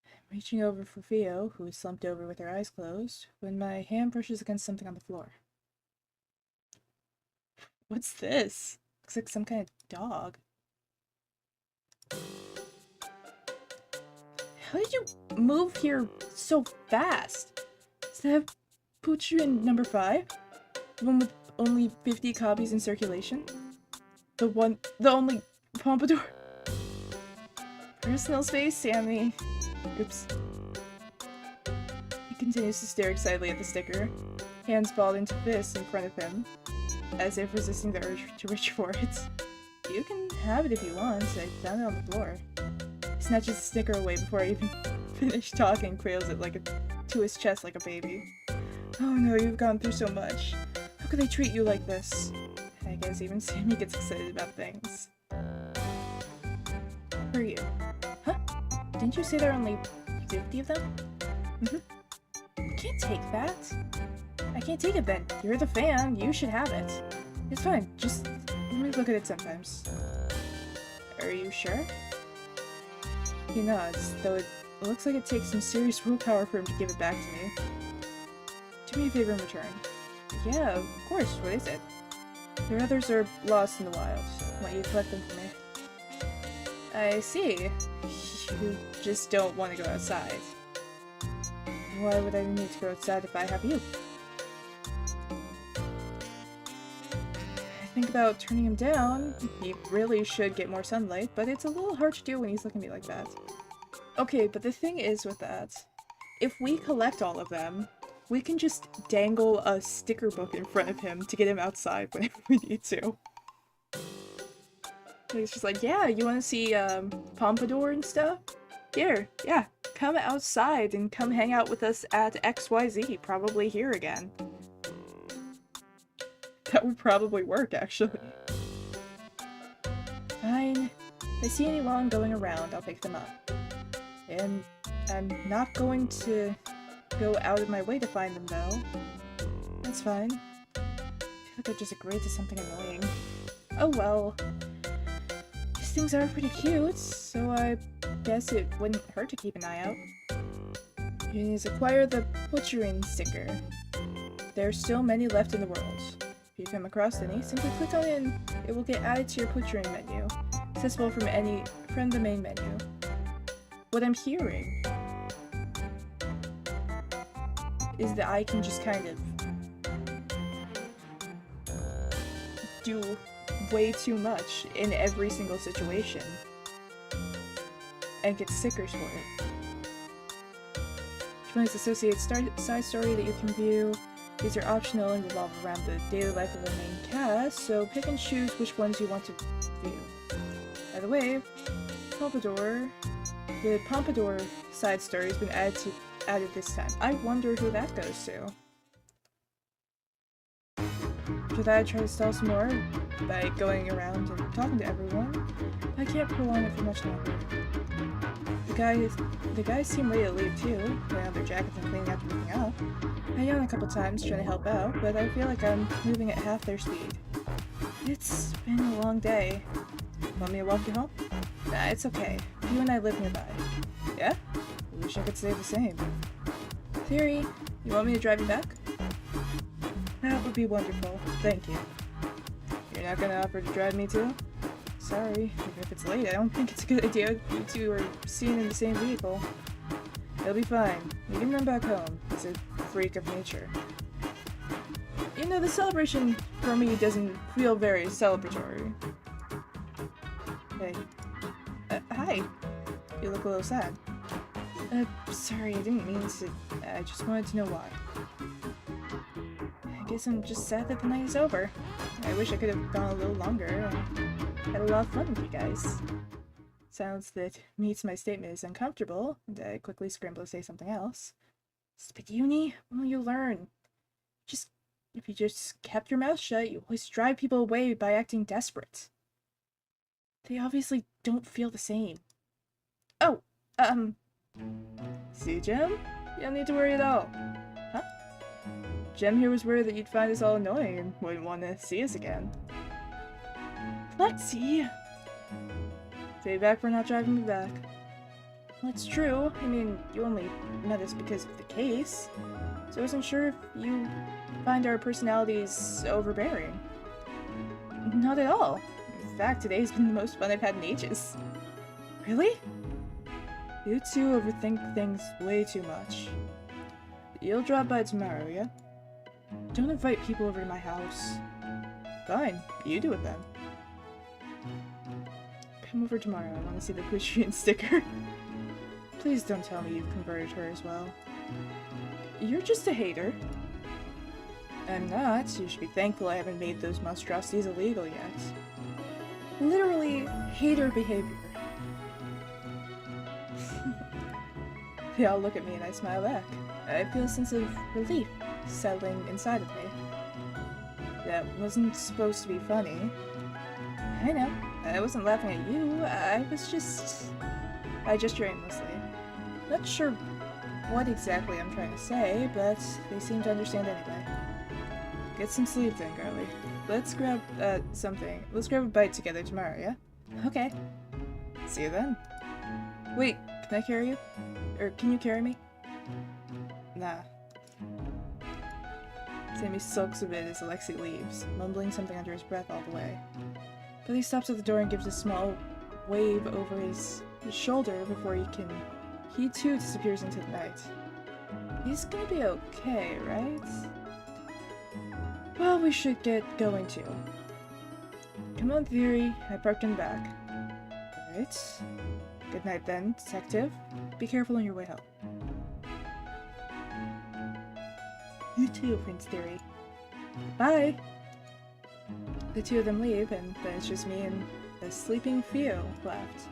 I'm reaching over for Theo, who is slumped over with her eyes closed, when my hand brushes against something on the floor. What's this? Looks like some kind of dog. How did you move here so fast? Does that put you in number 5? The one with only 50 copies in circulation? The only Pompadour? Personal space, Sammy. Oops. He continues to stare excitedly at the sticker, hands balled into fists in front of him, as if resisting the urge to reach for it. You can have it if you want. I found it on the floor. He snatches the sticker away before I even finish talking, cradles it to his chest like a baby. Oh no, you've gone through so much. How could they treat you like this? I guess even Sammy gets excited about things. Who are you? Huh? Didn't you say there are only 50 of them? Mm-hmm. I can't take that. I can't take it then. You're the fan. You should have it. It's fine. Just let me look at it sometimes. Are you sure? He nods, though it looks like it takes some serious willpower for him to give it back to me. Do me a favor in return. Yeah, of course. What is it? The others are lost in the wild. I want you to collect them for me. I see. You just don't want to go outside. Why would I need to go outside if I have you? I think about turning him down. He really should get more sunlight, but it's a little hard to do when he's looking at me like that. Okay, but the thing is with that, if we collect all of them, we can just dangle a sticker book in front of him to get him outside whenever we need to. He's just like, yeah, you want to see Pompadour and stuff? Here, yeah, come outside and come hang out with us at XYZ, probably here again. That would probably work, actually. Fine. If I see anyone going around, I'll pick them up. And I'm not going to go out of my way to find them, though. That's fine. I feel like I just agreed to something annoying. Oh well. These things are pretty cute, so I guess it wouldn't hurt to keep an eye out. You need to acquire the butchering sticker. There are still many left in the world. If you come across any, simply click on it and it will get added to your butchering menu, accessible from the main menu. What I'm hearing is that I can just kind of do way too much in every single situation and get stickers for it. Each one is associated side story that you can view. These are optional and revolve around the daily life of the main cast, so pick and choose which ones you want to view. By the way, the Pompadour side story has been added this time. I wonder who that goes to. After that, I try to stall some more by going around and talking to everyone. I can't prolong it for much longer. The guys seem ready to leave too, putting on their jackets and cleaning everything up. I yawn a couple times trying to help out, but I feel like I'm moving at half their speed. It's been a long day. Want me to walk you home? Nah, it's okay. You and I live nearby. Yeah? I wish I could say the same. Theory, you want me to drive you back? That would be wonderful. Thank you. You're not gonna offer to drive me too? Sorry, even if it's late, I don't think it's a good idea you two are seen in the same vehicle. It'll be fine. You can run back home. It's a freak of nature. You know, the celebration for me doesn't feel very celebratory. Hey. Hi. You look a little sad. Sorry, I didn't mean to. I just wanted to know why. I guess I'm just sad that the night is over. I wish I could have gone a little longer and had a lot of fun with you guys. Sounds that meets my statement is uncomfortable, and I quickly scramble to say something else. Stupid uni, when will you learn? If you just kept your mouth shut, you always drive people away by acting desperate. They obviously don't feel the same. Oh, See, Jem? You don't need to worry at all. Huh? Jem here was worried that you'd find us all annoying and wouldn't want to see us again. Lexi! Payback for not driving me back. Well, it's true. I mean, you only met us because of the case. So I wasn't sure if you find our personalities overbearing. Not at all. In fact, today's been the most fun I've had in ages. Really? You two overthink things way too much. You'll drop by tomorrow, yeah? Don't invite people over to my house. Fine, you do it then. Come over tomorrow, I want to see the Pushrian sticker. Please don't tell me you've converted her as well. You're just a hater. I'm not. You should be thankful I haven't made those monstrosities illegal yet. Literally, hater behavior. They all look at me and I smile back. I feel a sense of relief settling inside of me. That wasn't supposed to be funny. I know. I wasn't laughing at you. I gesture aimlessly. Not sure what exactly I'm trying to say, but they seem to understand anyway. Get some sleep then, girlie. Let's grab, something. Let's grab a bite together tomorrow, yeah? Okay. See you then. Wait, can I carry you? Or can you carry me? Nah. Sammy sulks a bit as Alexei leaves, mumbling something under his breath all the way. But he stops at the door and gives a small wave over his shoulder before he too disappears into the night. He's gonna be okay, right? Well, we should get going too. Come on, Theory. I parked in the back. Alright. Good night then, detective. Be careful on your way home. You too, Prince Theory. Bye! The two of them leave, and then it's just me and the sleeping Theo left.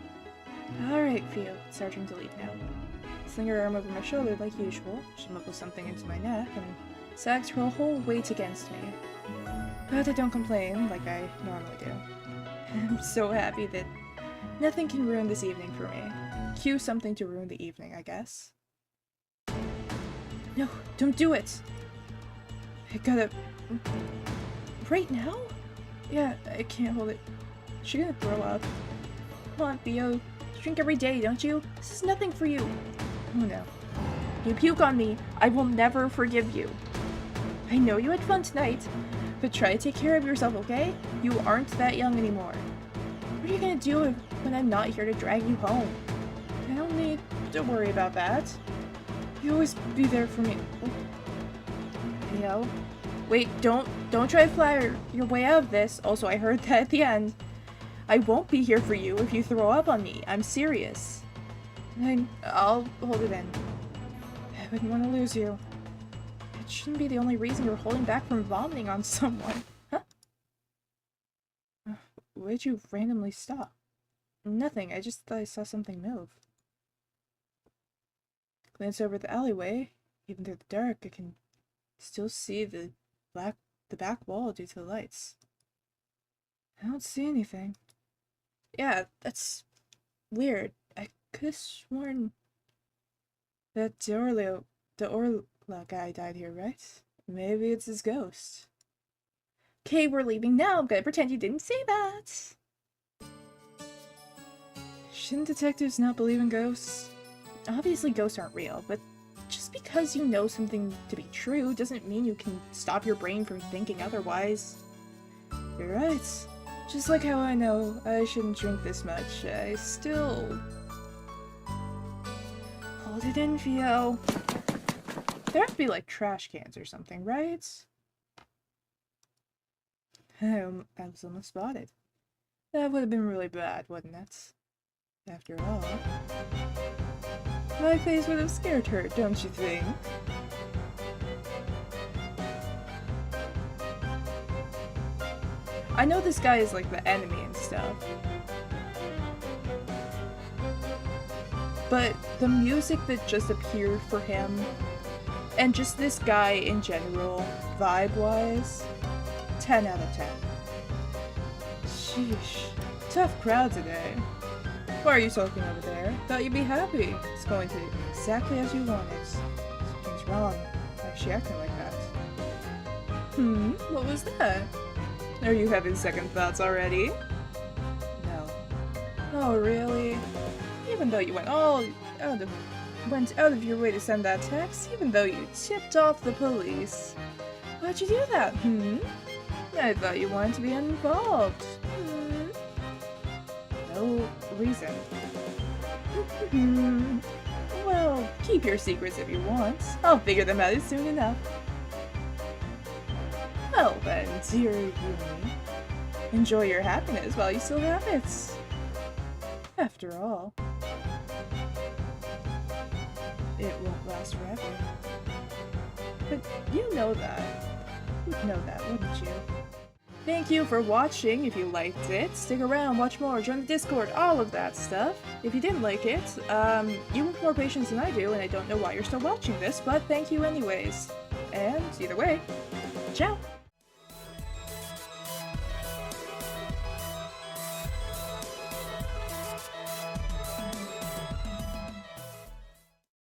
Alright, Theo, it's our turn to leave now. Sling her arm over my shoulder like usual. She muffles something into my neck, and sags her whole weight against me. But I don't complain like I normally do. I'm so happy that nothing can ruin this evening for me. Cue something to ruin the evening, I guess. No, don't do it! I gotta... Right now? Yeah, I can't hold it. Is she gonna throw up? Come on, Theo. You drink every day, don't you? This is nothing for you. Oh no. You puke on me, I will never forgive you. I know you had fun tonight, but try to take care of yourself, okay? You aren't that young anymore. What are you gonna do when I'm not here to drag you home? I don't need to worry about that. You always be there for me. Theo? Wait, don't try to fly your way out of this. Also, I heard that at the end. I won't be here for you if you throw up on me. I'm serious. I'll hold it in. I wouldn't want to lose you. It shouldn't be the only reason you're holding back from vomiting on someone. Huh? Why'd you randomly stop? Nothing, I just thought I saw something move. Glance over the alleyway. Even through the dark, I can still see the back wall due to the lights. I don't see anything. Yeah, that's weird. I could have sworn that the Orla guy died here, right? Maybe it's his ghost. Okay, we're leaving now. I'm gonna pretend you didn't say that. Shouldn't detectives not believe in ghosts? Obviously ghosts aren't real, but just because you know something to be true doesn't mean you can stop your brain from thinking otherwise. You're right. Just like how I know I shouldn't drink this much, I still... Hold it in, Theo. There have to be like trash cans or something, right? I was almost spotted. That would have been really bad, wouldn't it? After all. My face would have scared her, don't you think? I know this guy is like the enemy and stuff. But the music that just appeared for him, and just this guy in general, vibe-wise, 10 out of 10. Sheesh. Tough crowd today. Why are you sulking over there? Thought you'd be happy. It's going to exactly as you wanted. Something's wrong. Why is she acting like that? What was that? Are you having second thoughts already? No. Oh, really? Even though you went out of your way to send that text, even though you tipped off the police. Why'd you do that, I thought you wanted to be involved. No reason. Well, keep your secrets if you want. I'll figure them out soon enough. Well then, dear Yumi, enjoy your happiness while you still have it. After all, it won't last forever. But you know that. You'd know that, wouldn't you? Thank you for watching. If you liked it, stick around, watch more, join the Discord, all of that stuff. If you didn't like it, you have more patience than I do, and I don't know why you're still watching this, but thank you anyways. And either way, ciao!